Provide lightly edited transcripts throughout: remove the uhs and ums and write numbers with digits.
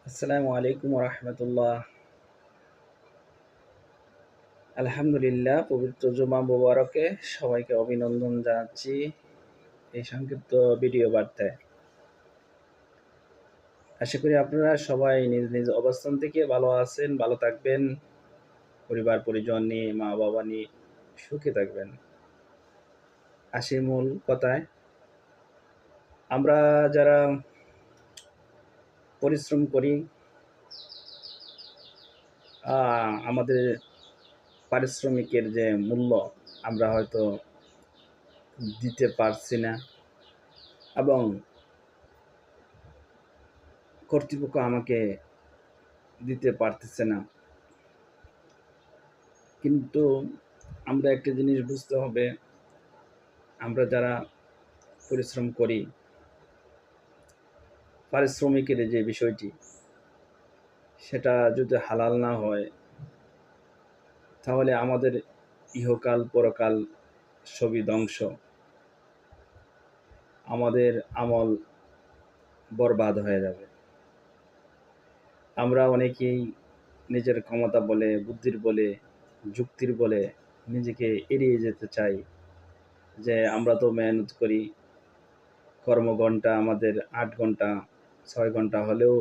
আসসালামু আলাইকুম রহমতুল্লাহ। আলহামদুলিল্লাহ, পবিত্র জুমা মুবারকে সবাইকে অভিনন্দন জানাচ্ছি এই সংক্ষিপ্ত ভিডিও বার্তায়। আশা করি আপনারা সবাই নিজ নিজ অবস্থান থেকে ভালো আছেন, ভালো থাকবেন, পরিবার পরিজন নিয়ে, মা বাবা নিয়ে সুখে থাকবেন। আসি মূল কথায়। আমরা যারা পরিশ্রম করি, আমাদের পারিশ্রমিকের যে মূল্য আমরা হয়তো দিতে পারছি না, এবং কর্তৃপক্ষ আমাকে দিতে পারতেছে না। কিন্তু আমরা একটা জিনিস বুঝতে হবে, আমরা যারা পরিশ্রম করি, পারিশ্রমিকের যে বিষয়টি, সেটা যদি হালাল না হয় তাহলে আমাদের ইহকাল পরকাল সবই ধ্বংস, আমাদের আমল বরবাদ হয়ে যাবে। আমরা অনেকেই নিজের ক্ষমতা বলে, বুদ্ধির বলে, যুক্তির বলে নিজেকে এড়িয়ে যেতে চাই, যে আমরা তো মেহনত করি, কর্মঘণ্টা আমাদের ৮ ঘন্টা ৬ ঘন্টা হলেও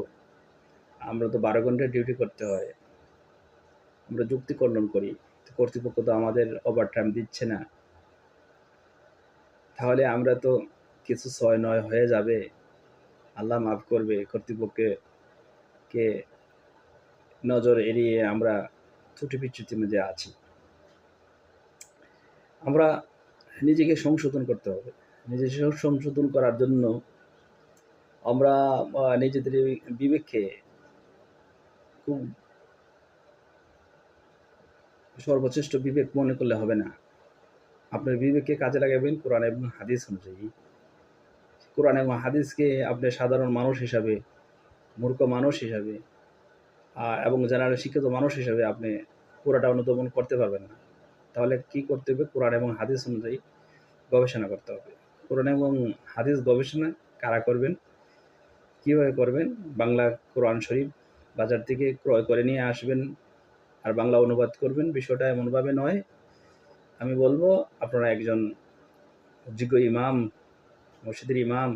আমরা তো ১২ ঘন্টা ডিউটি করতে হয়। আমরা যুক্তি খণ্ডন করি, কর্তৃপক্ষ তো আমাদের ওভারটাইম দিচ্ছে না, তাহলে আমরা তো কিছু ৬-৯ হয়ে যাবে, আল্লাহ মাফ করবে। কর্তৃপক্ষকে নজর এড়িয়ে আমরা ত্রুটি বিচ্যুতির মধ্যে আছি। আমরা নিজেকে সংশোধন করতে হবে। নিজেকে সংশোধন করার জন্য আমরা নিজেদের বিবেককে খুব সর্বশ্রেষ্ঠ বিবেক মনে করলে হবে না। আপনার বিবেককে কাজে লাগাবেন কোরআন এবং হাদিস অনুযায়ী। কোরআন এবং হাদিসকে আপনি সাধারণ মানুষ হিসাবে, মূর্খ মানুষ হিসাবে এবং জেনারেল শিক্ষিত মানুষ হিসাবে আপনি পুরোটা অনুধাবন করতে পারবেন না। তাহলে কি করতে হবে? কোরআন এবং হাদিস অনুযায়ী গবেষণা করতে হবে। কোরআন এবং হাদিস গবেষণা কারা করবেন, কীভাবে করবেন? বাংলা কোরআন শরীফ বাজার থেকে ক্রয় করে নিয়ে আসবেন আর বাংলা অনুবাদ করবেন। বিষয়টা এমনভাবে নয়, আমি বলবো আপনারা একজন যোগ্য ইমাম, মসজিদের ইমাম,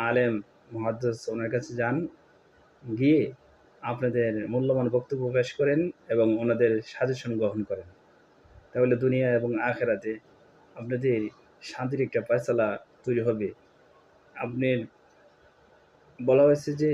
আলেম, মুহাদ্দিস ওনার কাছে যান, গিয়ে আপনাদের মূল্যবান বক্তব্য পেশ করেন এবং ওনাদের সাজেশন গ্রহণ করেন। তাহলে দুনিয়া এবং আখেরাতে আপনাদের শান্তির একটা ফয়সালা তৈরি হবে। আপনার বলা হয়েছে যে